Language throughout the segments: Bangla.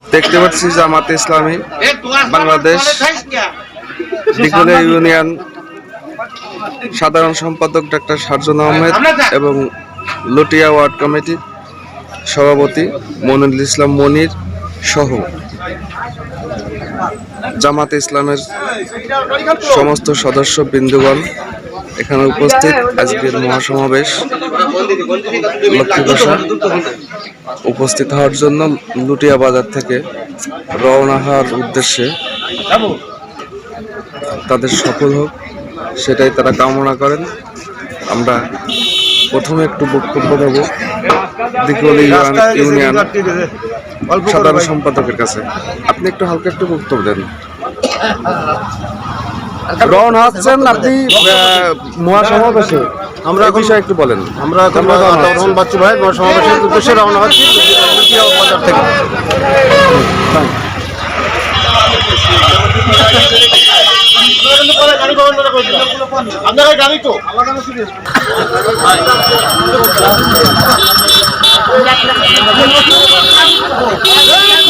দেখতে পাচ্ছি জামাতে ইসলামী বাংলাদেশ দিঘলিয়া ইউনিয়ন সাধারণ সম্পাদক ডাক্তার শারজুন আহমেদ এবং লটিয়া ওয়ার্ড কমিটির সভাপতি মনিরুল ইসলাম মনির সহ জামাতে ইসলামের সমস্ত সদস্য বৃন্দগণ এখানে উপস্থিত। আজকের মহাসমাবেশ লক্ষ্মীপ্রসা উপস্থিত হওয়ার জন্য লুটিয়া বাজার থেকে রওনা হওয়ার উদ্দেশ্যে তাদের সফল হোক সেটাই তারা কামনা করেন। আমরা প্রথমে একটু বক্তব্য দেব দিঘলিয়া ইউনিয়ন সাধারণ সম্পাদকের কাছে। আপনি একটু হালকা একটু বক্তব্য দেন। রওনা হচ্ছেন আপনি মহাসমাবেশে, আমরা বিষয়ে একটু বলেন। আমরা এখন বাচ্চু ভাই মহাসমাবেশের উদ্দেশ্যে রওনা হচ্ছি বাজার থেকে। আপনার গাড়ি তো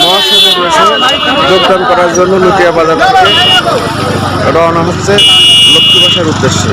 মহাসমাবেশে যোগদান করার জন্য লুটিয়া বাজার থেকে রওনা হচ্ছে লক্ষ্মীপ্রসার উদ্দেশ্যে।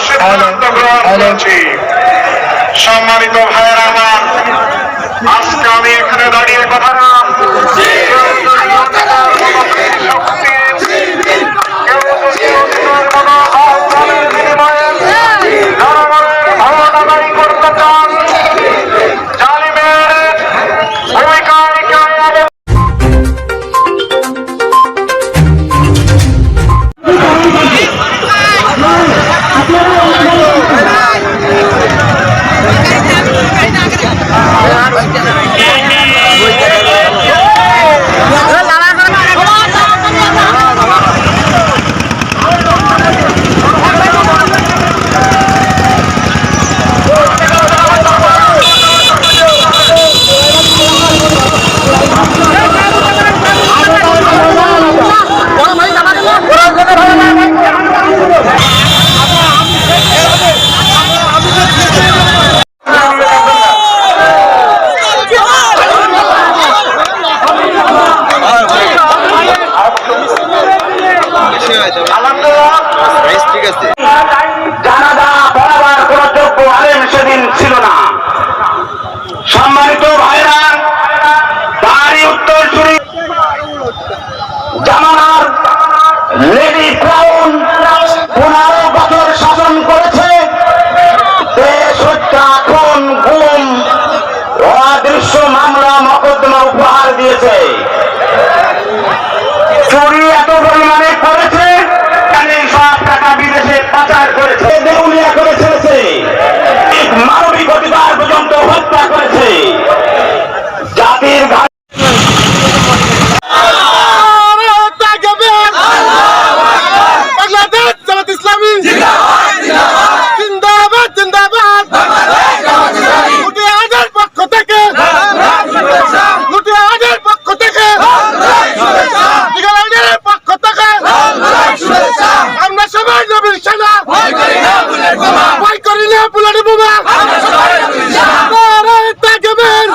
সিদ্ধান্ত গ্রহণ করেছি। সম্মানিত ভাইয়েরা আমার, আজকে আমি এখানে দাঁড়িয়ে কথা না করতে চান জালিমের ভূমিকায় জানাজা বরাবর কোন যোগ্য আলেম সেদিন ছিল না। সম্মানিত ভাইরা, তারই উত্তরসূরি জামানার লেডি ক্রাউন 15 বছর শাসন করেছে। দেশ হত্যা, খুন, গুম, অদৃশ্য মামলা মকদ্দমা উপহার দিয়েছে। চুরি এত পরিমাণে করেছে, সব টাকা বিদেশে পাচার করেছে, দেউলিয়া করে ছেড়েছে, মানবিক অধিকার পর্যন্ত হত্যা করেছে। জাতির বাংলাদেশ জামাত ইসলামী জিন্দাবাদ জিন্দাবাদ। লুটিয়াদের পক্ষ থেকে, লুটিয়াদের পক্ষ থেকে, দিগালাইনের পক্ষ থেকে আমরা সবাই নবীর সেনা, ভয় করি না বুলেট বোমা। নারায়ে তাকবীর,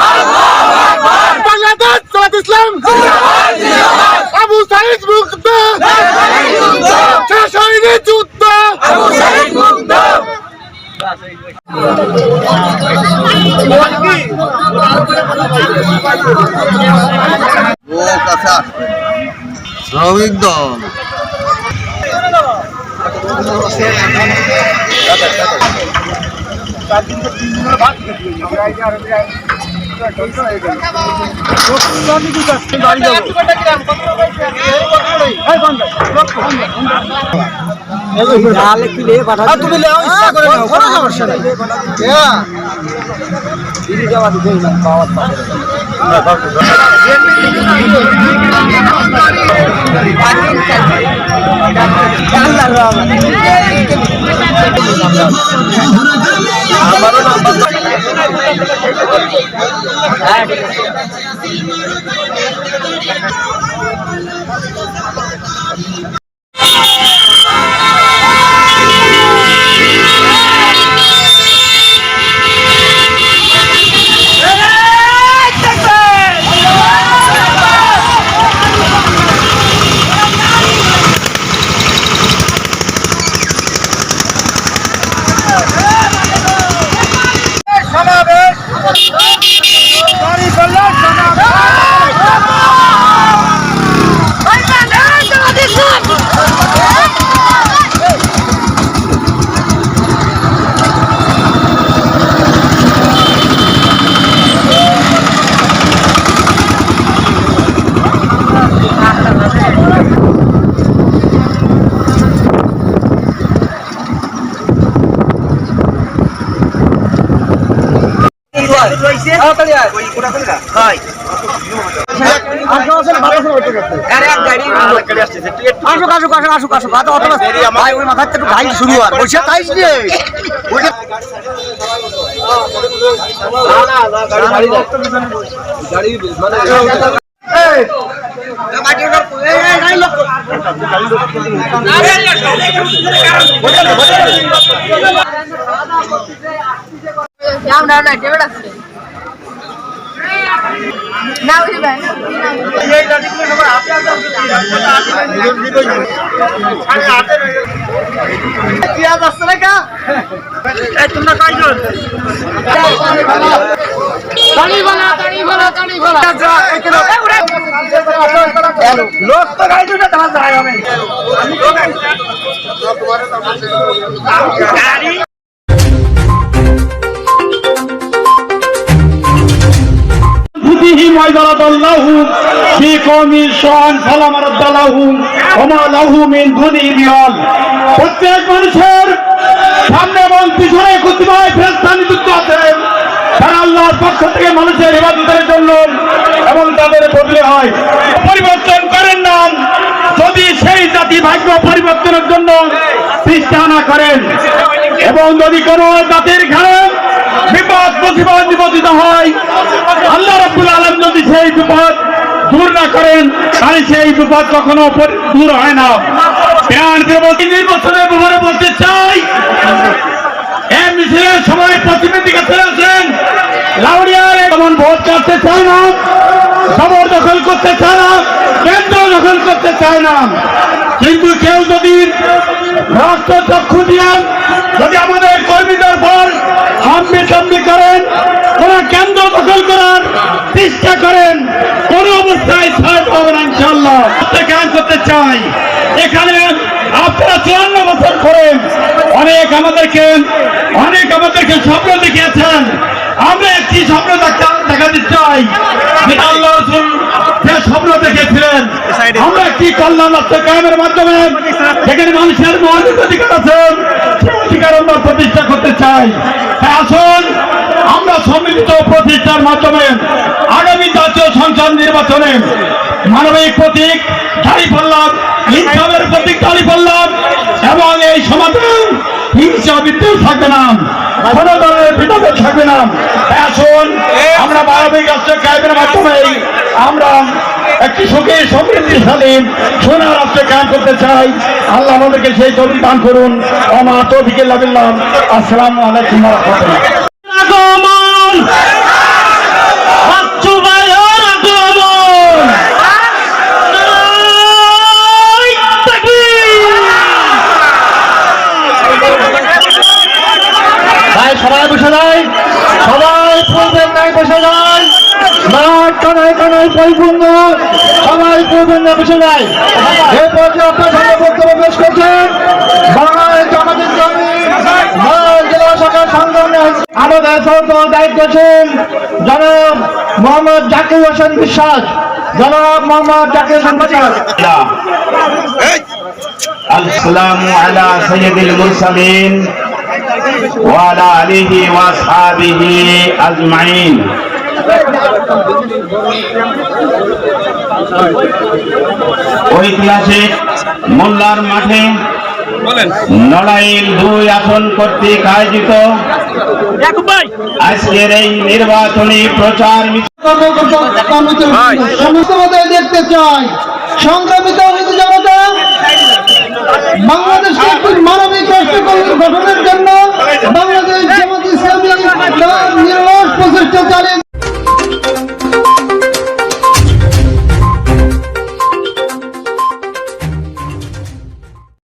বাংলাদেশ জামাত ইসলাম, আবু সাঈদ মুক্ত, শেষ হয়নি যুদ্ধ। শ্রমিক দল তুমি লেও ইচ্ছা করে নাও, কোনো সমস্যা নাই। না না বুঝি ভাই লোক তো গাড়ি দুটো তোমার দাঁড়ায় হবে গাড়ি বুদ্ধিহি মাইদারাদাল্লাহু ফি কওমি শান ফালামারাদাল্লাহু ওমা লাহু মিন দুনি রিয়াল। প্রত্যেক মানুষের সামনে এবং পিছনে কুতুবায় ফেরেশতা নিযুক্ত আছেন, তারা আল্লাহর পক্ষ থেকে মানুষের ইবাদতের জন্য এবং তাদের বদলে হয়। পরিবর্তন করেন না যদি সেই জাতি ভাগ্য পরিবর্তনের জন্য চেষ্টা না করেন, এবং যদি কোনো জাতির ঘরে বিপদ মুসিবত নিপতিত হয়, আল্লাহ রাব্বুল আলামিন যদি সেই বিপদ দূর না করেন তাহলে সেই বিপদ কখনো দূর হয় না। প্রাণ প্রবর্তী নির্বাচনের ব্যাপারে বলতে চাই, এই মিছিলের সময় প্রতিনিধি কাছে আছেন লাউড়িয়ার এমন ভোট করতে চায় না, জবরদখল করতে চায় না, কেন্দ্র দখল করতে চায় না, কিন্তু কেউ যদি রাষ্ট্র চক্ষু দিয়ে যদি আমাদের কর্মীদের পর হামবি করেন, কোন কেন্দ্র দখল করার চেষ্টা করেন, কোন অবস্থায় ছাড় পাবে না ইনশাআল্লাহ। জ্ঞান করতে চাই, এখানে আপনারা 54 বছর ধরে অনেক আমাদেরকে স্বপ্ন দেখিয়েছেন। আমরা একটি স্বপ্ন দেখাতে চাই, যেটা আল্লাহ রাসূল যে স্বপ্ন দেখেছিলেন, আমরা একটি কল্যাণ রাষ্ট্র কায়েমের মাধ্যমে যেখানে মানুষের মৌলিক অধিকার আছে অধিকার আমরা প্রতিষ্ঠা করতে চাই। তাই আসুন আমরা সম্মিলিত প্রতিষ্ঠার মাধ্যমে আগামী জাতীয় সংসদ নির্বাচনে মানবিক প্রতীক দাঁড়িপাল্লা, ইনসাফের প্রতীক দাঁড়িপাল্লা, এবং এই সমাজে হিংসা বিদ্বেষ থাকবে না, কোন ধরনের বিতর্ক থাকবে না। আসুন আমরা মানবিক রাষ্ট্র কায়েমের মাধ্যমে আমরা একটি সুখী সমৃদ্ধিশালী সোনার রাষ্ট্র কায়েম করতে চাই। আল্লাহ আমাদেরকে সেই তৌফিক দান করুন। ওমা তৌফিক ইল্লা বিল্লাহ। আসসালামু আলাইকুম ওয়া রাহমাতুল্লাহ। সবাই বসে যায়, সবাই পূর্বের নাই বসে যায়, মাঠ কানায় কানায় পরিপূর্ণ, সবাই পূর্বের নাই বসে যায়। এই পর্যায়ে আপনার সামনে বক্তব্য পেশ করছেন বাংলাদেশ জামাতের কর্মী জেলা শাখার সংগ্রামী আমাদের সৌদ দায়িত্বশীল জনাব মোহাম্মদ জাকির হোসেন বিশ্বাস। জনাব মোহাম্মদ জাকির হোসেন বিশ্বাস। আসসালামু আলা সাইয়্যিদিল মুরসালিন ওয়ালা আলিহি ওয়া আসহাবিহি আজমাইন। ঐতিহাসিক মোল্লার মাঠে নড়াইল 2 আসন কর্তৃক আয়োজিত আজকের এই নির্বাচনী প্রচার দেখতে চাই সংগ্রামিত জনতা বাংলাদেশকে একটি মানবিক রাষ্ট্র গঠনের জন্য বাংলাদেশ জামাত ইসলামী নিরলস প্রচেষ্টা চালিয়ে